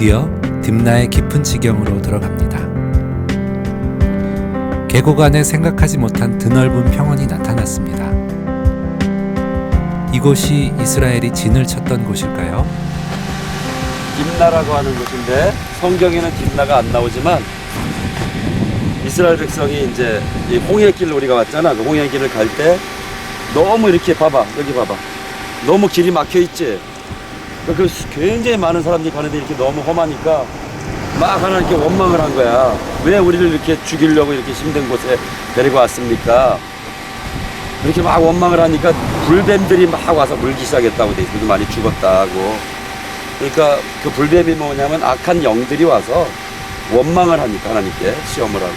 드디어 딥나의 깊은 지경으로 들어갑니다. 계곡 안에 생각하지 못한 드넓은 평원이 나타났습니다. 이곳이 이스라엘이 진을 쳤던 곳일까요? 딥나라고 하는 곳인데 성경에는 딥나가 안 나오지만 이스라엘 백성이 이제 이 홍해길로 우리가 왔잖아. 그 홍해길을 갈 때 너무 이렇게 봐봐, 여기 봐봐, 너무 길이 막혀 있지. 그 굉장히 많은 사람들이 가는데 이렇게 너무 험하니까 막 하나 이렇게 원망을 한 거야. 왜 우리를 이렇게 죽이려고 이렇게 힘든 곳에 데리고 왔습니까? 이렇게 막 원망을 하니까 불뱀들이 막 와서 물기 시작했다고 돼 있어요. 많이 죽었다고. 그러니까 그 불뱀이 뭐냐면 악한 영들이 와서 원망을 하니까 하나님께 시험을 하고.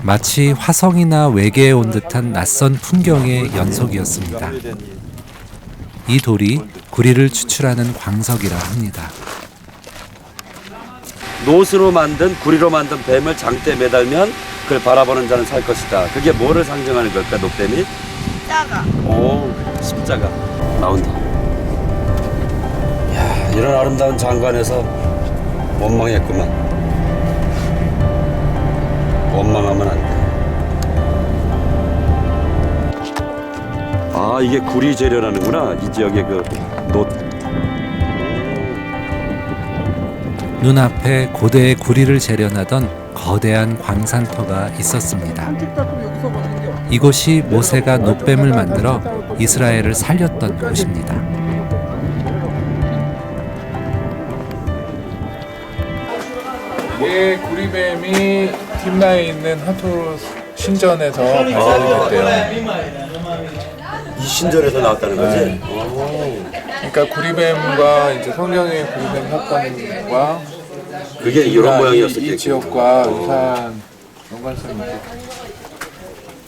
마치 화성이나 외계에 온 듯한 낯선 풍경의 연속이었습니다. 이 돌이 구리를 추출하는 광석이라 합니다. 노스로 만든 구리로 만든 뱀을 장대에 매달면 그걸 바라보는 자는 살 것이다. 그게 뭐를 상징하는 걸까? 녹뱀이? 십자가. 오, 십자가 나온다. 야, 이런 아름다운 장관에서 원망했구만. 원망하면 안 돼. 아, 이게 구리 재련하는구나. 이 지역의 그 노. 눈앞에 고대의 구리를 재련하던 거대한 광산터가 있었습니다. 이곳이 모세가 노뱀을 만들어 이스라엘을 살렸던 곳입니다. 이게 구리뱀이 딥나에 있는 하토 신전에서 발견이 됐대요. 이 신전에서 나왔다는 거지? 네. 그러니까 구리뱀과 이제 성경의 구리뱀 사건과 그게 이런 모양이었을 이 지역과 유사한 연관성이 있고.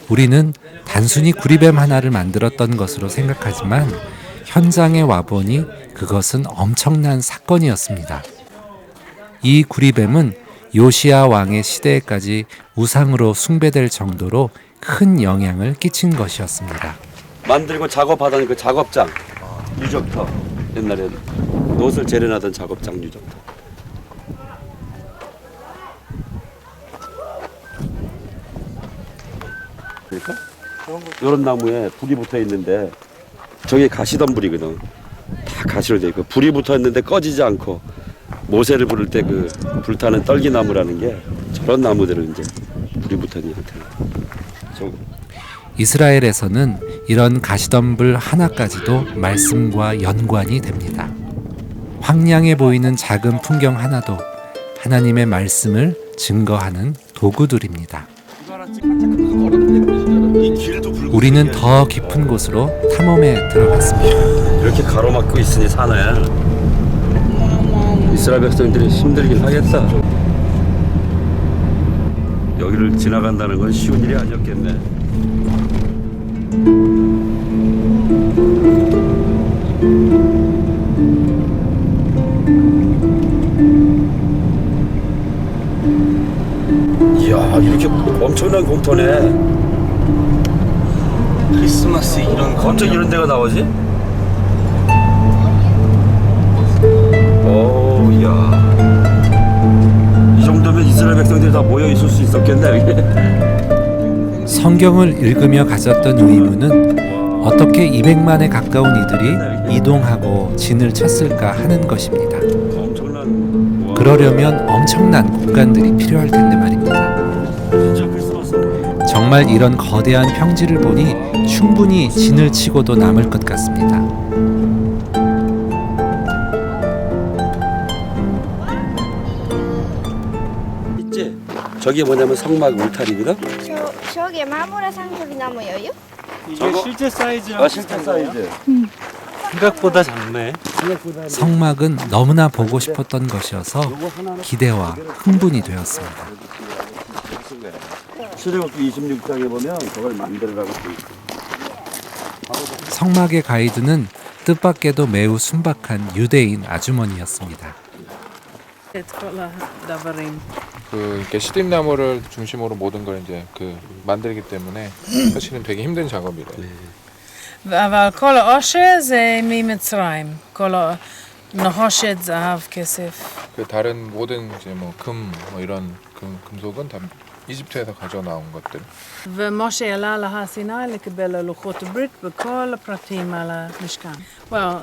우리는 단순히 구리뱀 하나를 만들었던 것으로 생각하지만 현장에 와보니 그것은 엄청난 사건이었습니다. 이 구리뱀은 요시야 왕의 시대에까지 우상으로 숭배될 정도로 큰 영향을 끼친 것이었습니다. 만들고 작업하던 그 작업장 유적터, 옛날에 노스를 재련하던 작업장 유적터. 그러니까 이런 나무에 불이 붙어 있는데 저게 가시덤불이거든. 다 가시로 돼 있고 불이 붙어 있는데 꺼지지 않고 모세를 부를 때 그 불타는 떨기나무라는 게 저런 나무들을 이제 불이 붙어 있는 형태로. 이스라엘에서는 이런 가시덤불 하나까지도 말씀과 연관이 됩니다. 황량해 보이는 작은 풍경 하나도 하나님의 말씀을 증거하는 도구들입니다. 우리는 더 깊은 곳으로 탐험에 들어갔습니다. 이렇게 가로막고 있으니 산에 이스라엘 백성들이 힘들긴 하겠다. 여기를 지나간다는 건 쉬운 일이 아니었겠네. 이야, 이렇게 엄청난 공터네. 크리스마스 이런 갑자기 이런 데가 나오지? 오, 이야. 이 정도면 이스라엘 백성들이 다 모여 있을 수 있었겠네, 여기. 성경을 읽으며 가졌던 의문은 어떻게 200만에 가까운 이들이 이동하고 진을 쳤을까 하는 것입니다. 엄청난. 그러려면 엄청난 공간들이 필요할 텐데 말입니다. 진짜 크리스마스. 정말 이런 거대한 평지를 보니 충분히 진을 치고도 남을 것 같습니다. 있지? 저게 뭐냐면 성막 울타리거든? 저게 마무라 상급이 나무예요? 저거? 이게 실제 사이즈랑 실제 사이즈. 생각보다 작네. 성막은 너무나 보고 싶었던 것이어서 기대와 흥분이 되었습니다. 출애굽기 26장에 보면 그걸 만들으라고 돼 있어. 성막의 가이드는 뜻밖에도 매우 순박한 유대인 아주머니였습니다. 그 이렇게 시딥나무를 중심으로 모든 걸 이제 그 만들기 때문에 사실은 되게 힘든 작업이래요. אבל כל העושר זה ממצרים. נחושת, זהב, כסף. 그 다른 모든 이제 뭐 금 뭐 이런 금속은 다 이집트에서 가져 나온 것들. ומשה עלה להר סיני לקבל לוחות הברית וכל הפרטים על המשכן.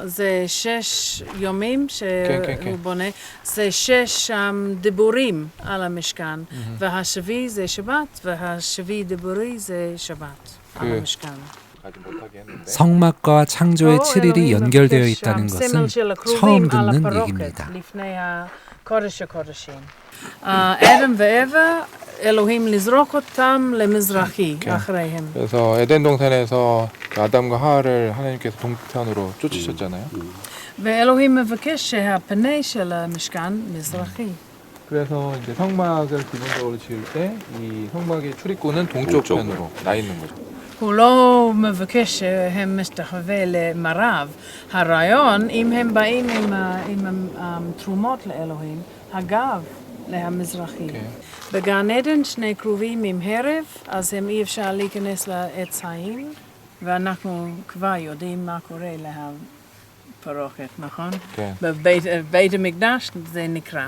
זה 6 יומים כן. שהוא בונה, זה 6 דיבורים על המשכן, והשביעי זה שבת, והשביעי דיבורי זה שבת על המשכן. 가지 못하게 했는데. 성막과 창조의 7일이 연결되어 있다는 것은 처음 듣는 얘기입니다. לפני הקודש הקודשים. אדם ואווה, אלוהים לזרוק אותם למזרחי אחריהם. 그래서 에덴 동산에서 그 아담과 하와를 하나님께서 동편으로 쫓으셨잖아요. ואלוהים מבקש שהפני של המשכן מזרחי. 그래서 이제 성막을 기본적으로 지을 때 이 성막의 출입구는 동쪽 편으로 나 있는 거죠. הוא לא מבקש שהם משתחווה למערב. הרעיון, אם הם באים עם התרומות לאלוהים, הגב למזרחי. בגן עדן 2 כרובים עם הרב, אז הם אי אפשר להיכנס לעץ חיים, ואנחנו כבר יודעים מה קורה לפרוכת, נכון? כן. בבית המקדש זה נקרא.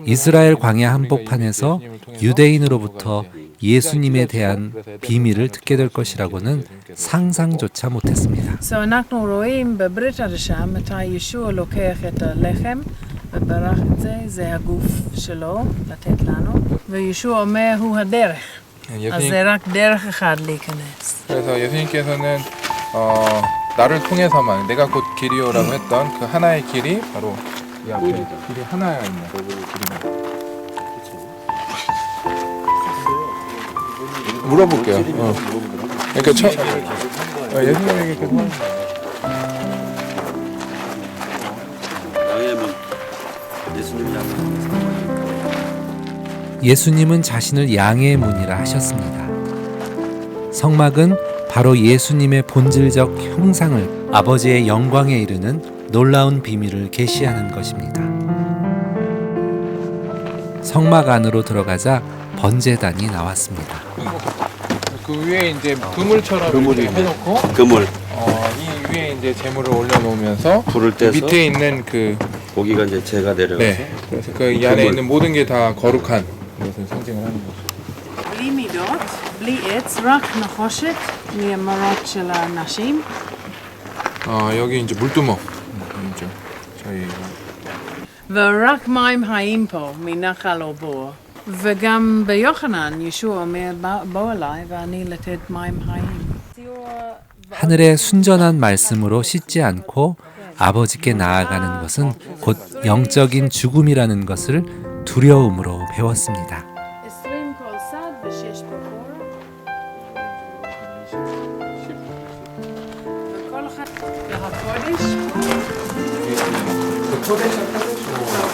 이스라엘 광야 한복판에서 유대인으로부터 예수님에 대한 비밀을 듣게 될 것이라고는 상상조차 못했습니다. אנחנו רואים בברית החדשה מתי ישוע לוקח את הלחם וברך את זה, זה הגוף שלו לתת לנו, וישוע אומר הוא הדרך. אז זה רק דרך אחד להיכנס. 그래서 예수님께서는 나를 통해서만 내가 곧 길이요라고 했던 그 하나의 길이 바로 이 앞에 길이 하나가 있는 길입니다. 물어볼게요. 그러니까 예수님에게 계속 양해하면 예수님이 양해합니다. 예수님은 자신을 양의 문이라 하셨습니다. 성막은 바로 예수님의 본질적 형상을 아버지의 영광에 이르는 놀라운 비밀을 계시하는 것입니다. 성막 안으로 들어가자 번제단이 나왔습니다. 그 위에 이제 그물처럼 그물이 이렇게 해놓고 그물 이 위에 이제 재물을 올려놓으면서 불을 떼서 밑에 있는 그 고기가 이제 재가 내려가서 네, 그래서 그 이 안에 있는 모든 게 다 거룩한 것을 상징을 하는 거죠. בלי מידות, בלי עץ, רק נחושת מהמראות של הנשים. 여기 이제 물두멍 있죠. 저희 ורק מים חיים פה, מנחל או בור. וגם ביוחנן, ישוע אומר, בוא אליי ואני לתת מים חיים. 하늘의 순전한 말씀으로 씻지 않고 아버지께 나아가는 것은 곧 영적인 죽음이라는 것을 두려움으로 배웠습니다. 20 כל צד ו6 בקור. וכל אחד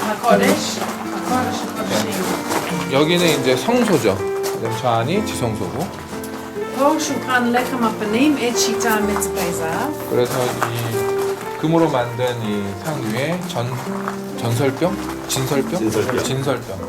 והקודש. הקודש הקודשים. 여기는 이제 성소죠. 저 안이 지성소고. פה שולחן לחם הפנים, עת שיטה מצפה זהב. 그래서 이 금으로 만든 이 상 위에 진설병.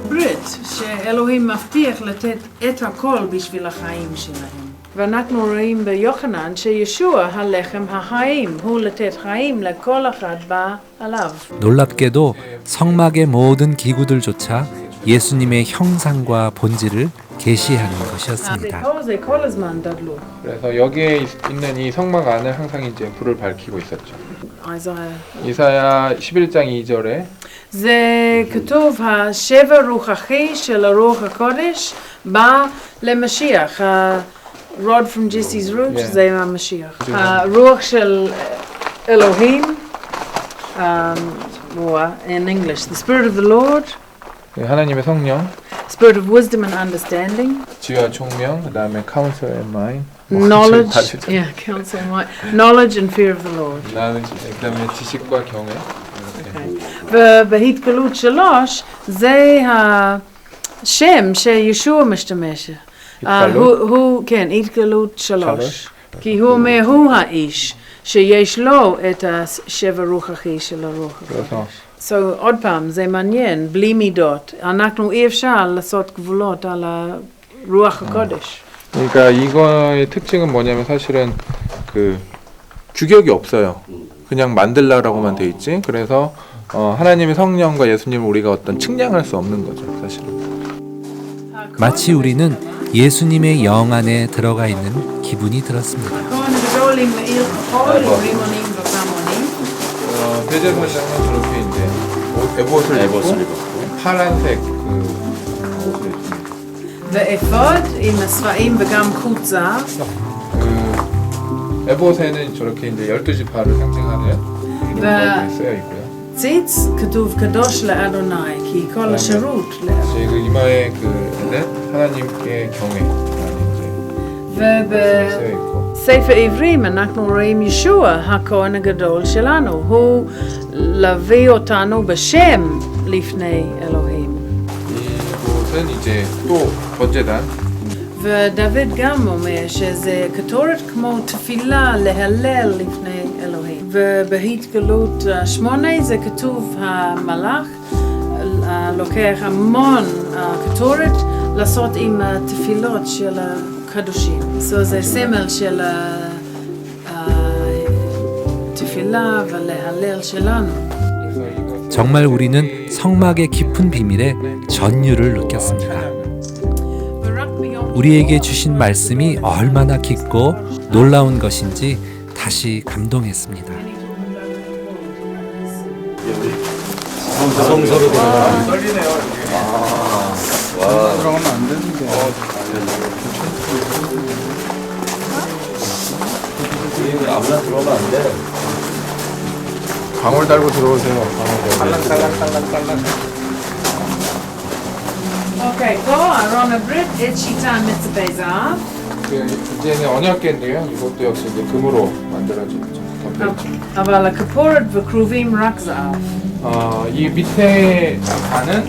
ברית שאלוהים מבטיח לתת את הכל בשביל החיים שלהם. ואנחנו רואים ביוחנן שישוע הלחם החיים, הוא לתת חיים לכל אחד בא עליו. 놀랍게도 성막의 모든 기구들조차 예수님의 형상과 본질을 계시하는 것이었습니다. זה כל הזמן דדלות. 그래서 여기에 있는 이 성막 안을 항상 이제 불을 밝히고 있었죠. איזיה. 이사야 11장 2절에 זה כתוב, השבר רוחכי של הרוח הקודש בא למשיח. ה-rod from Jesse's root זה המשיח. הרוח של אלוהים, in English, the spirit of the Lord, 하나님의 성령, spirit of wisdom and understanding, 지혜와 총명, 그다음에 counsel and mind, knowledge, counsel, knowledge and fear of the Lord. 그다음에 지식과 경외. ובהתגלות 3 זה השם שישוע משתמש. הוא, כן, התגלות 3. כי הוא אומר, הוא האיש שיש לו את השבר רוחכי של הרוח הקודש. So, עוד פעם, זה מעניין, בלי מידות. אנחנו אי אפשר לעשות גבולות על הרוח הקודש. 그러니까 이거의 특징은 뭐냐면 사실은 그 규격이 없어요. 그냥 만들라라고만 돼 있지. 그래서 하나님의 성령과 예수님을 우리가 어떤 측량할 수 없는 거죠, 사실은. 마치 우리는 예수님의 영 안에 들어가 있는 기분이 들었습니다. 대제사장은 저렇게 이제 에봇을 입고 파란색 그 옷을 입습니다. ואפוד עם הספעים וגם חוצה. 그 에봇에는 저렇게 이제 12지파를 상징하는 이런 것들이 쓰여 있고요. ציץ כתוב קדוש לאדוני כי כל השירות לאדוני. 그 이마에 그는 하나님께 경외라는 이제 쓰여 있고. בספר עברים אנחנו רואים ישוע הכהן הגדול שלנו, הוא להביא אותנו בשם לפני אלוהים. 이곳은 이제 또 번제단. ודוד גם אומר שזה קטורת כמו תפילה להלל לפני אלוהים. ובהתגלות 8 זה כתוב המלאך לוקח המון קטורת לעשות עם התפילות של הקדושים. זה סמל של התפילה ולהלל שלנו. 정말 우리는 성막의 깊은 비밀에 전율을 느꼈습니다. 우리에게 주신 말씀이 얼마나 깊고 놀라운 것인지 다시 감동했습니다. 성서로 들어가. 떨리네요. 와. 들어가면 안 되는데. 아무나 들어가면 안 돼. 방울 달고 들어오세요. 딸랑딸랑딸랑딸랑. אוקיי, פה ארון הברית, עת שיטה מצבי זהב. 이제는 언약궤인데요. 이것도 역시 이제 금으로 만들어진 덮여있죠. אבל הכפורת וכרובים רק זהב. 이 밑에 반은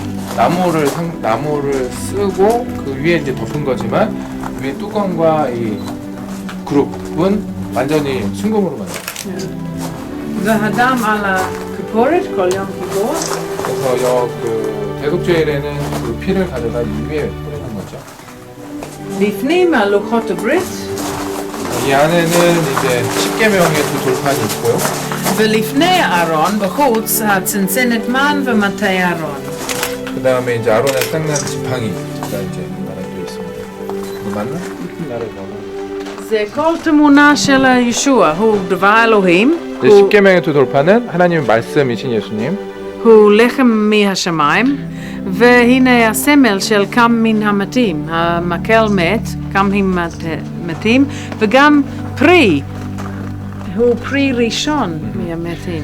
나무를 쓰고 그 위에 이제 덮은 거지만 위에 뚜껑과 이 그룹은 완전히 순금으로 만들어요. והדם על הכפורת כל יום כיפור. 그래서 그 대속죄일에는 그 피를 가져다 이 위에 뿌리는 거죠. בפנים לוחות הברית. 이 안에는 이제 10계명의 두 돌판이 있고요. ולפני אהרון בחוץ הצנצנת מן ומטה אהרון. 그 다음에 이제 아론의 생난 지팡이가 이제 나라에 또 있습니다. 이거 맞나? 나라에 넣어. זה כל תמונה של ישוע, הוא דבר אלוהים, 10계명의 두 돌판은 하나님의 말씀이신 예수님. הוא לחם מהשמיים, והנה הסמל של קם מן המתים, המקל מת, קם מתים, וגם פרי, הוא פרי ראשון מהמתים.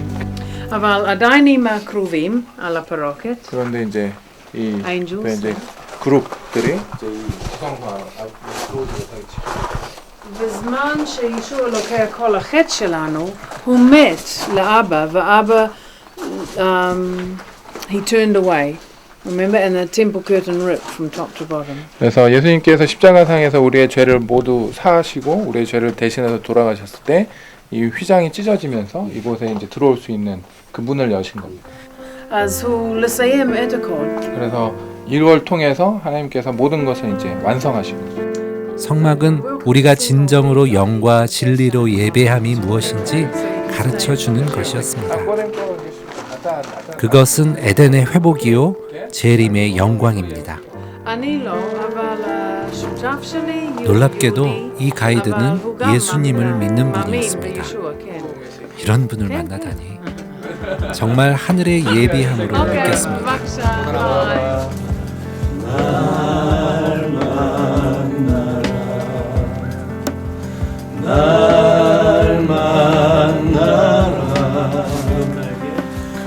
אבל עדיין עם הכרובים על הפרוקת. 그런데 이제 이 Angels. 이제 그룹들이 이제 이 지성과 앞으로 들어가겠죠. בזמן שישוע לוקח כל החטא שלנו, הוא מת לאבא, ואבא he turned away. Remember, and the temple curtain ripped from top to bottom. 그래서 예수님께서 십자가상에서 우리의 죄를 모두 사하시고 우리의 죄를 대신해서 돌아가셨을 때 이 휘장이 찢어지면서 이곳에 이제 들어올 수 있는 그 문을 여신 겁니다. אז הוא לסיים את הכל. 그래서 이걸 통해서 하나님께서 모든 것을 이제 완성하신 거죠. 성막은 우리가 진정으로 영과 진리로 예배함이 무엇인지 가르쳐 주는 것이었습니다. 그것은 에덴의 회복이요 재림의 영광입니다. אני לא, אבל השותף שלי 놀랍게도 이 가이드는 예수님을 믿는 분이었습니다. 이런 분을 만나다니 정말 하늘의 예비함으로 느꼈습니다. 날 만나라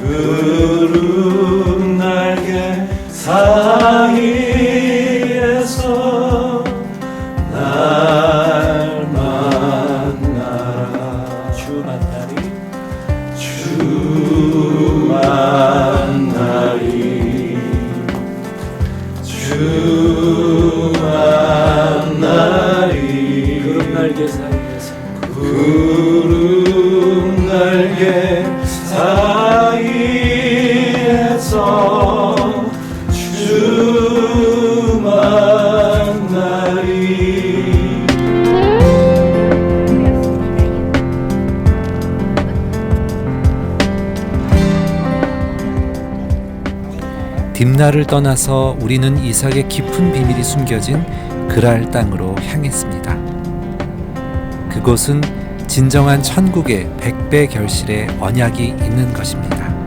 구름 날개 사이에서 날 만나라 주 만나리 주 만나리 구름 날개 사이에서 구름 날개 사이에서 주 만나리 딥나를 떠나서 우리는 이삭의 깊은 비밀이 숨겨진 그랄 땅으로 향했습니다. 그곳은 진정한 천국의 100배 결실의 언약이 있는 것입니다.